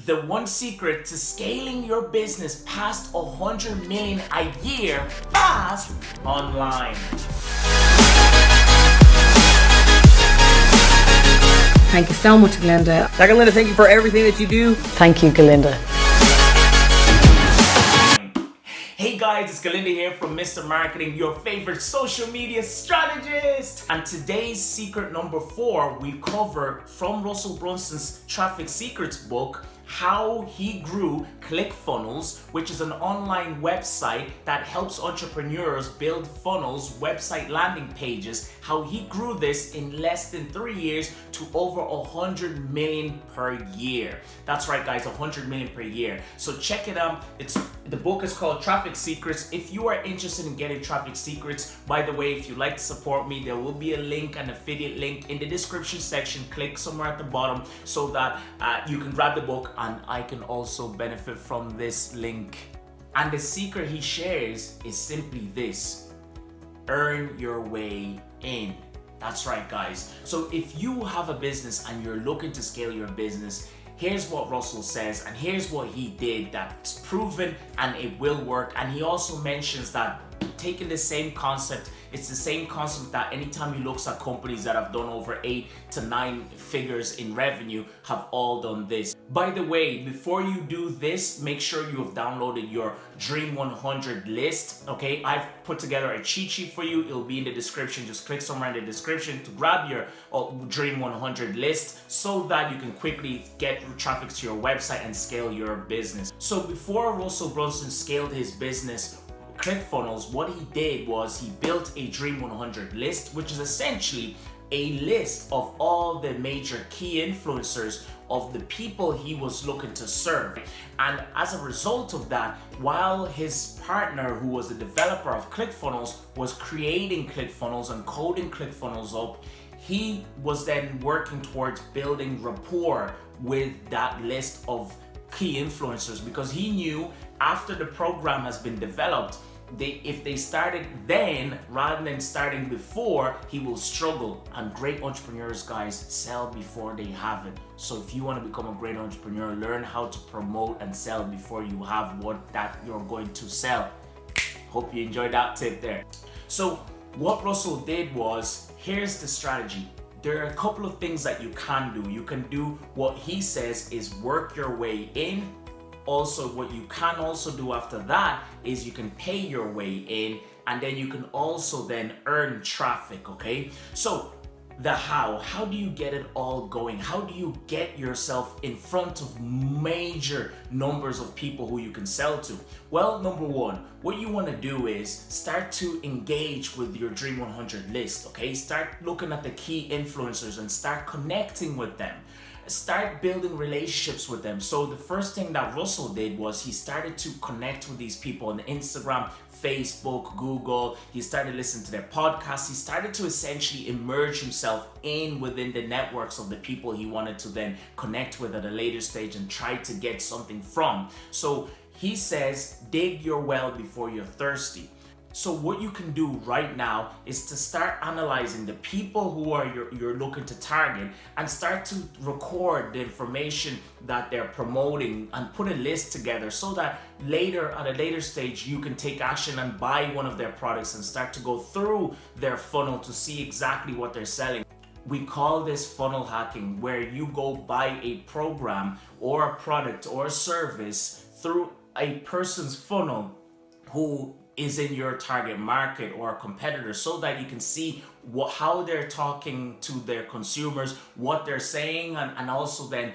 the one secret to scaling your business past 100 million a year fast online. Thank you so much, Ngalinda. Ngalinda, thank you for everything that you do. Thank you, Ngalinda. Hey guys, it's Ngalinda here from Mr. Marketing, your favorite social media strategist. And today's secret number 4, we cover from Russell Brunson's Traffic Secrets book, how he grew ClickFunnels, which is an online website that helps entrepreneurs build funnels, website landing pages, how he grew this in less than 3 years to over 100 million per year. That's right guys, 100 million per year. So check it out. The book is called Traffic Secrets. If you are interested in getting Traffic Secrets, by the way, if you'd like to support me, there will be a link, an affiliate link in the description section. Click somewhere at the bottom so that you can grab the book and I can also benefit from this link. And the secret he shares is simply this: earn your way in. That's right guys. So if you have a business and you're looking to scale your business, here's what Russell says, and here's what he did that's proven and it will work. And he also mentions that taking the same concept, it's the same concept that anytime he looks at companies that have done over 8 to 9 figures in revenue have all done this. By the way, before you do this, make sure you have downloaded your Dream 100 list. Okay, I've put together a cheat sheet for you. It'll be in the description. Just click somewhere in the description to grab your Dream 100 list so that you can quickly get traffic to your website and scale your business. So before Russell Brunson scaled his business ClickFunnels, what he did was he built a Dream 100 list, which is essentially a list of all the major key influencers of the people he was looking to serve. And as a result of that, while his partner, who was the developer of ClickFunnels, was creating ClickFunnels and coding ClickFunnels up, he was then working towards building rapport with that list of key influencers, because he knew after the program has been developed, if they started then rather than starting before, he will struggle. And great entrepreneurs, guys, sell before they have it. So if you want to become a great entrepreneur, learn how to promote and sell before you have what that you're going to sell. Hope you enjoyed that tip there. So what Russell did was, here's the strategy. There are a couple of things that you can do. You can do what he says is work your way in. Also, what you can also do after that is you can pay your way in, and then you can also then earn traffic, okay? So the how do you get it all going? How do you get yourself in front of major numbers of people who you can sell to? Well, number 1, what you want to do is start to engage with your Dream 100 list, okay? Start looking at the key influencers and start connecting with them. Start building relationships with them. So the first thing that Russell did was he started to connect with these people on Instagram, Facebook, Google. He started listening to their podcasts. He started to essentially immerse himself within the networks of the people he wanted to then connect with at a later stage and try to get something from. So he says, dig your well before you're thirsty. So what you can do right now is to start analyzing the people who are you're looking to target and start to record the information that they're promoting and put a list together so that later, at a later stage, you can take action and buy one of their products and start to go through their funnel to see exactly what they're selling. We call this funnel hacking, where you go buy a program or a product or a service through a person's funnel who is in your target market or a competitor, so that you can see how they're talking to their consumers, what they're saying, and also then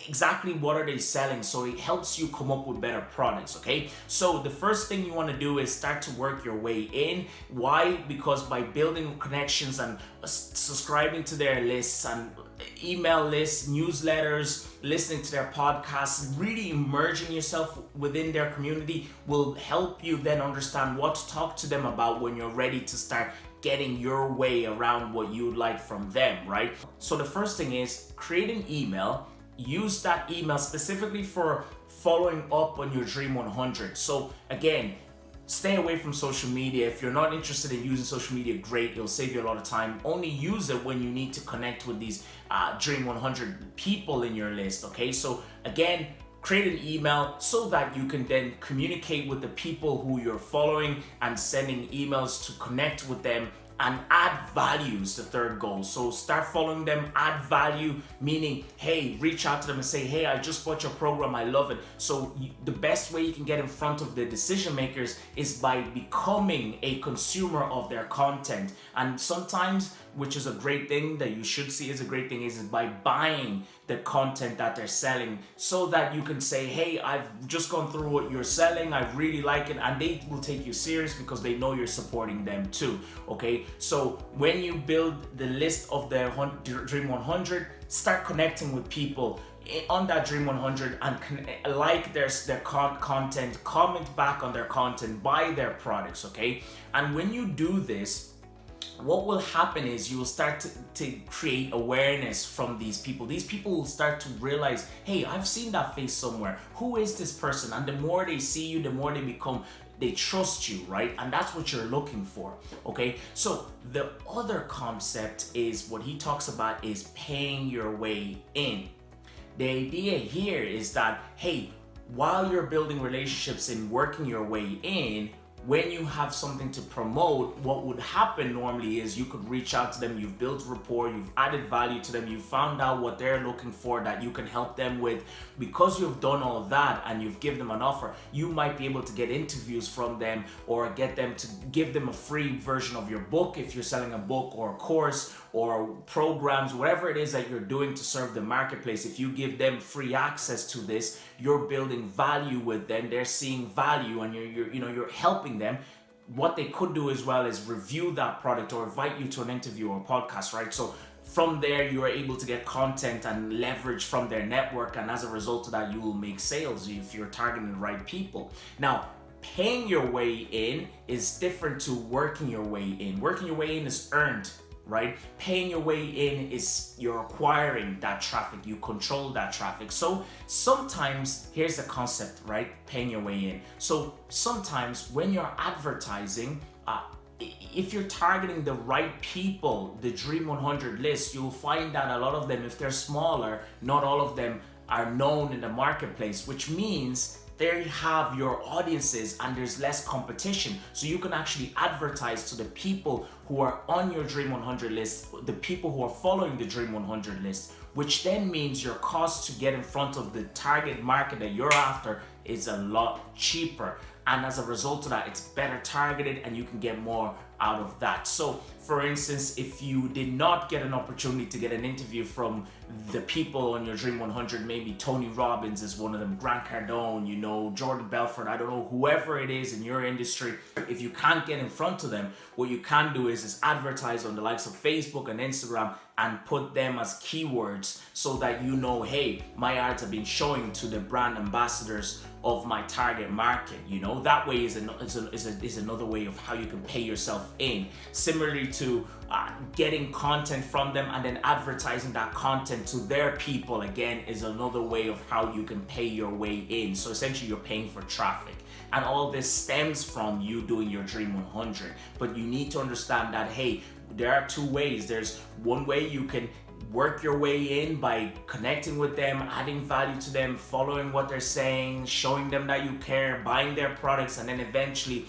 exactly what are they selling. So it helps you come up with better products, okay? So the first thing you want to do is start to work your way in. Why? Because by building connections and subscribing to their lists and email lists, newsletters, listening to their podcasts, really immersing yourself within their community will help you then understand what to talk to them about when you're ready to start getting your way around what you'd like from them, right? So the first thing is create an email. Use that email specifically for following up on your Dream 100. So again, stay away from social media. If you're not interested in using social media, great, it'll save you a lot of time. Only use it when you need to connect with these Dream 100 people in your list. Okay, so again, create an email so that you can then communicate with the people who you're following and sending emails to connect with them and add value is the third goal. So start following them, add value, meaning, hey, reach out to them and say, hey, I just bought your program, I love it. So the best way you can get in front of the decision makers is by becoming a consumer of their content. And sometimes, which is a great thing that you should see as a great thing, is by buying the content that they're selling, so that you can say, hey, I've just gone through what you're selling, I really like it, and they will take you serious because they know you're supporting them too. Okay, so when you build the list of the Dream 100, start connecting with people on that Dream 100 and like their content, comment back on their content, buy their products. Okay, and when you do this, what will happen is you will start to create awareness from these people. These people will start to realize, hey, I've seen that face somewhere. Who is this person? And the more they see you, the more they trust you, right? And that's what you're looking for. Okay, so the other concept is what he talks about is paying your way in. The idea here is that, hey, while you're building relationships and working your way in, when you have something to promote, what would happen normally is you could reach out to them, you've built rapport, you've added value to them, you found out what they're looking for that you can help them with. Because you've done all that and you've given them an offer, you might be able to get interviews from them or get them to give them a free version of your book if you're selling a book or a course or programs, whatever it is that you're doing to serve the marketplace. If you give them free access to this, you're building value with them, they're seeing value, and you're helping them. What they could do as well is review that product or invite you to an interview or podcast, right? So from there, you are able to get content and leverage from their network, and as a result of that, you will make sales if you're targeting the right people. Now, paying your way in is different to working your way in. Working your way in is earned, right? Paying your way in is you're acquiring that traffic, you control that traffic. So sometimes, here's the concept, right? Paying your way in. So sometimes when you're advertising, if you're targeting the right people, the Dream 100 list, you'll find that a lot of them, if they're smaller, not all of them are known in the marketplace, which means there you have your audiences and there's less competition. So you can actually advertise to the people who are on your Dream 100 list, the people who are following the Dream 100 list, which then means your cost to get in front of the target market that you're after is a lot cheaper. And as a result of that, it's better targeted and you can get more out of that. So for instance, if you did not get an opportunity to get an interview from the people on your Dream 100, maybe Tony Robbins is one of them, Grant Cardone, Jordan Belfort, I don't know, whoever it is in your industry, if you can't get in front of them, what you can do is advertise on the likes of Facebook and Instagram and put them as keywords so that you know, hey, my ads have been showing to the brand ambassadors of my target market. That way is another way of how you can pay yourself in. Similarly to getting content from them and then advertising that content to their people, again, is another way of how you can pay your way in. So essentially you're paying for traffic, and all this stems from you doing your Dream 100. But you need to understand that, hey, there are two ways. There's one way you can work your way in by connecting with them, adding value to them, following what they're saying, showing them that you care, buying their products, and then eventually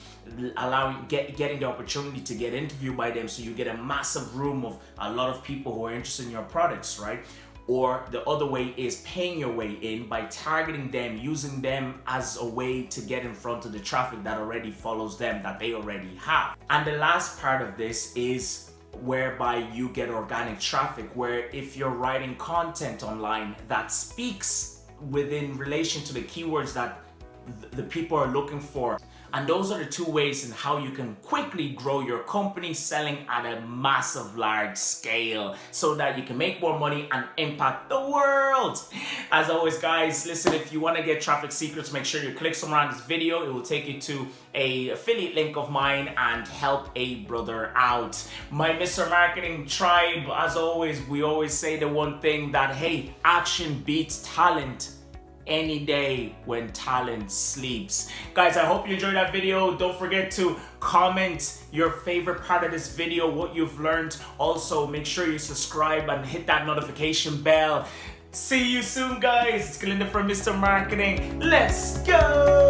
getting the opportunity to get interviewed by them, so you get a massive room of a lot of people who are interested in your products, right? Or the other way is paying your way in by targeting them, using them as a way to get in front of the traffic that already follows them, that they already have. And the last part of this is whereby you get organic traffic, where if you're writing content online that speaks within relation to the keywords that the people are looking for. And those are the two ways in how you can quickly grow your company selling at a massive large scale so that you can make more money and impact the world. As always, guys, listen, if you want to get traffic secrets, make sure you click somewhere on this video. It will take you to a affiliate link of mine and help a brother out. My Mr. Marketing tribe, as always, we always say the one thing that, hey, action beats talent any day when talent sleeps. Guys, I hope you enjoyed that video. Don't forget to comment your favorite part of this video, what you've learned. Also, make sure you subscribe and hit that notification bell. See you soon, guys. It's Ngalinda from Mr. Marketing. Let's go!